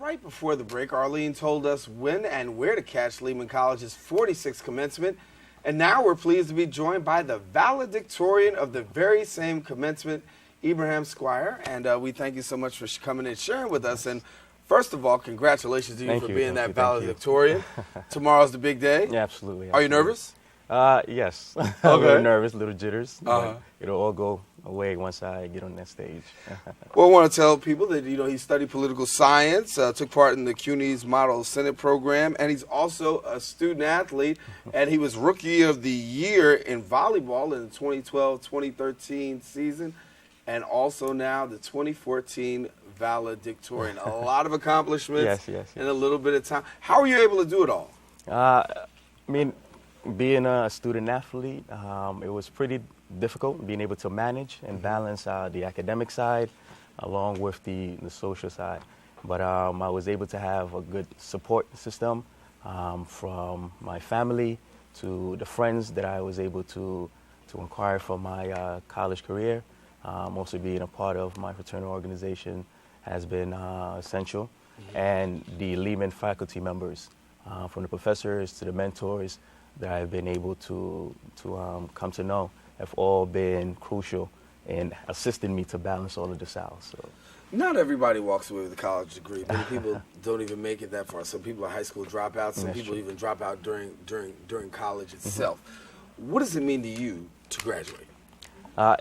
Right before the break, Arlene told us when and where to catch Lehman College's 46th commencement. And now we're pleased to be joined by the valedictorian of the very same commencement, Ibrahim Squire. And we thank you so much for coming and sharing with us. And first of all, congratulations to you for being that valedictorian. Tomorrow's the big day. Yeah, absolutely. Are you nervous? Yes. Okay. A little nervous, a little jitters. But it'll all go away once I get on that stage. Well, I want to tell people that, he studied political science, took part in the CUNY's Model Senate program, and he's also a student athlete, and he was Rookie of the Year in volleyball in the 2012-2013 season, and also now the 2014 valedictorian. A lot of accomplishments in a little bit of time. How are you able to do it all? Being a student athlete, it was pretty difficult being able to manage and balance the academic side along with the social side. But I was able to have a good support system from my family to the friends that I was able to inquire for my college career. Also being a part of my fraternal organization has been essential. And the Lehman faculty members, from the professors to the mentors that I've been able to come to know, have all been crucial in assisting me to balance all of this out. So, not everybody walks away with a college degree. Many people don't even make it that far. Some people are high school dropouts. Some people even drop out during college itself. What does it mean to you to graduate?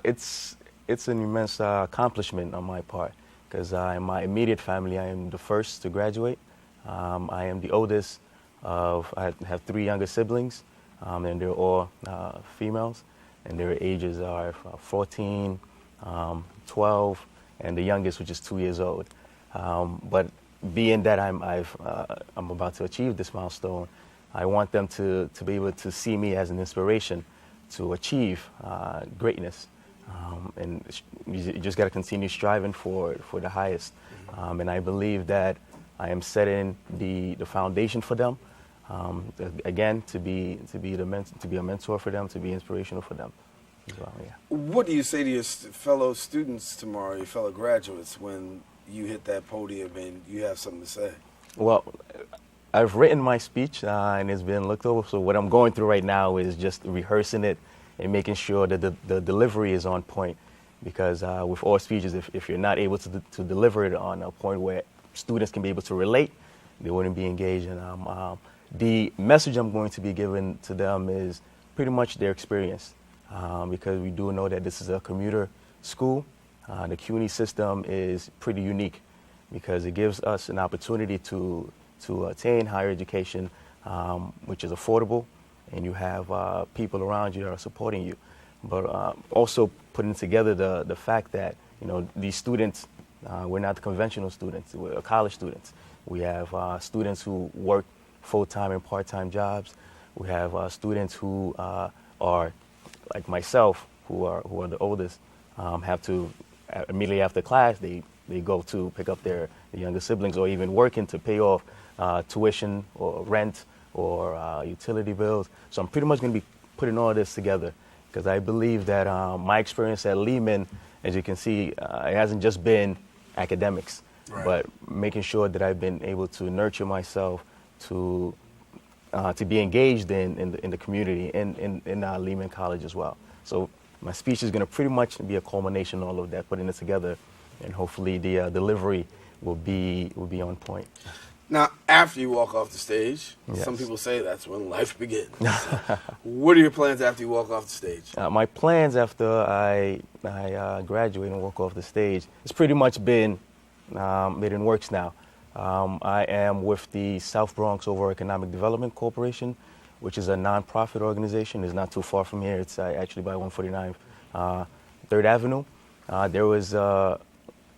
It's an immense accomplishment on my part, because in my immediate family, I am the first to graduate. I am the oldest I have 3 younger siblings, and they're all females, and their ages are 14, 12, and the youngest, which is 2 years old. But being that I'm about to achieve this milestone, I want them to be able to see me as an inspiration to achieve greatness. And you just got to continue striving for the highest. And I believe that I am setting the foundation for them. Again, to be a mentor for them, to be inspirational for them as well. Yeah. What do you say to your fellow students tomorrow, your fellow graduates, when you hit that podium and you have something to say? Well, I've written my speech and it's been looked over. So what I'm going through right now is just rehearsing it and making sure that the delivery is on point. Because with all speeches, if you're not able to deliver it on a point where students can be able to relate, they wouldn't be engaged. And the message I'm going to be giving to them is pretty much their experience, because we do know that this is a commuter school. The CUNY system is pretty unique because it gives us an opportunity to attain higher education, which is affordable, and you have people around you that are supporting you. But also putting together the fact that these students, we're not the conventional students, we're college students. We have students who work full-time and part-time jobs. We have students who are like myself, who are the oldest, have to immediately after class they go to pick up their younger siblings, or even working to pay off tuition or rent or utility bills. So I'm pretty much going to be putting all this together, because I believe that my experience at Lehman, as you can see, it hasn't just been academics, but making sure that I've been able to nurture myself to be engaged in the community in Lehman College as well. So my speech is going to pretty much be a culmination of all of that, putting it together, and hopefully the delivery will be on point. Now, after you walk off the stage, some people say that's when life begins. What are your plans after you walk off the stage? My plans after I graduate and walk off the stage, it's pretty much been in works now. I am with the South Bronx Overall Economic Development Corporation, which is a nonprofit organization. It's not too far from here. It's actually by 149 3rd Avenue.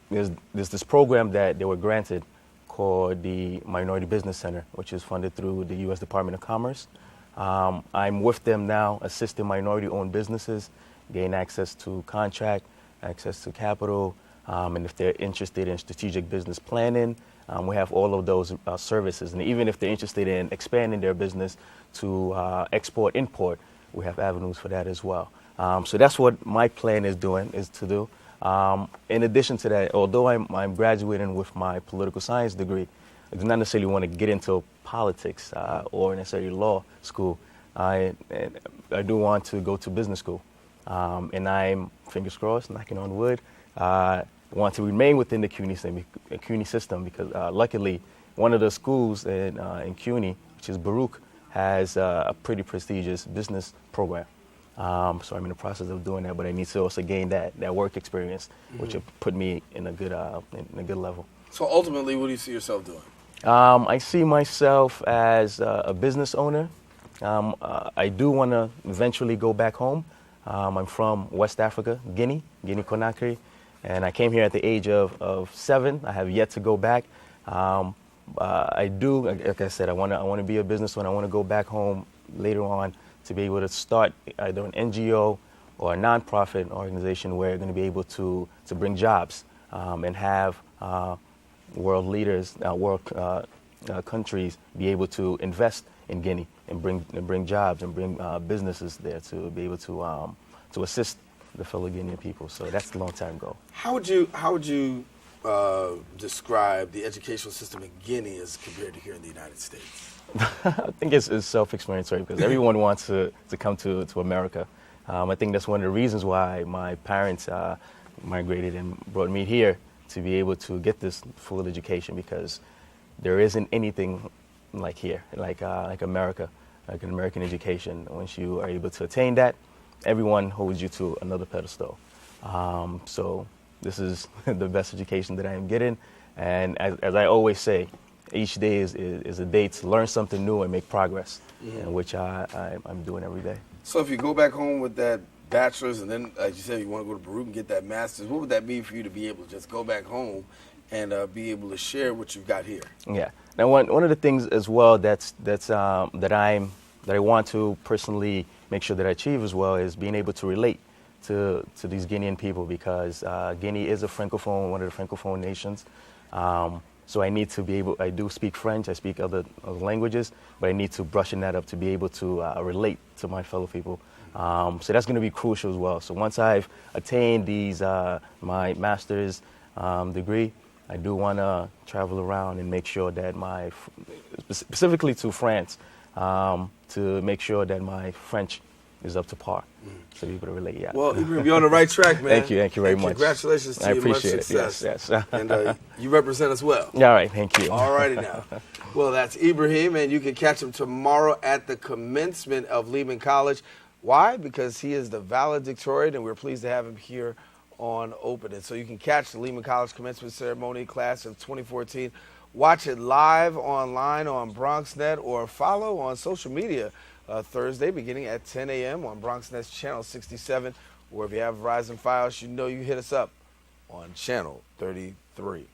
There's this program that they were granted called the Minority Business Center, which is funded through the U.S. Department of Commerce. I'm with them now, assisting minority-owned businesses gain access to contract, access to capital, and if they're interested in strategic business planning, we have all of those services. And even if they're interested in expanding their business to export, import, we have avenues for that as well. So that's what my plan is to do. In addition to that, although I'm graduating with my political science degree, I do not necessarily want to get into politics or necessarily law school. I do want to go to business school. And I'm, fingers crossed, knocking on wood, want to remain within the CUNY system because luckily one of the schools in CUNY, which is Baruch, has a pretty prestigious business program. So I'm in the process of doing that, but I need to also gain that work experience, which will put me in a good level. So ultimately, what do you see yourself doing? I see myself as a business owner. I do want to eventually go back home. I'm from West Africa, Guinea Conakry, and I came here at the age of 7. I have yet to go back. I do, like I said, I want to be a business owner. I want to go back home later on to be able to start either an NGO or a nonprofit organization where you're going to be able to bring jobs and have world leaders, world countries be able to invest in Guinea and bring jobs and bring businesses there to be able to assist the fellow Guinean people. So that's the long-term goal. How would you describe the educational system in Guinea as compared to here in the United States? I think it's self-explanatory because everyone wants to come to America. I think that's one of the reasons why my parents migrated and brought me here to be able to get this full education, because there isn't anything like here, like America, like an American education. Once you are able to attain that, everyone holds you to another pedestal. So this is the best education that I am getting, and as I always say, each day is a day to learn something new and make progress, which I'm doing every day. So if you go back home with that bachelor's and then, like you said, you want to go to Baruch and get that master's, what would that mean for you to be able to just go back home and be able to share what you've got here? Yeah. Now, one of the things as well that I want to personally make sure that I achieve as well is being able to relate to these Guinean people, because Guinea is a francophone, one of the francophone nations. So I need to be able, I do speak French, I speak other languages, but I need to brushing that up to be able to relate to my fellow people. So that's going to be crucial as well. So once I've attained these, my master's degree, I do want to travel around and make sure that specifically to France, to make sure that my French is up to par, so be able to relate. Yeah. Well, Ibrahim, you're on the right track, man. Thank you very much. Congratulations to you. I appreciate much success. it. Yes. And you represent us well. All right, thank you. All righty now. Well, that's Ibrahim, and you can catch him tomorrow at the commencement of Lehman College. Why? Because he is the valedictorian, and we're pleased to have him here on Open. And so you can catch the Lehman College commencement ceremony class of 2014. Watch it live online on BronxNet or follow on social media Thursday beginning at 10 a.m. on BronxNet's channel 67. Or if you have Verizon Fios, you know you hit us up on channel 33.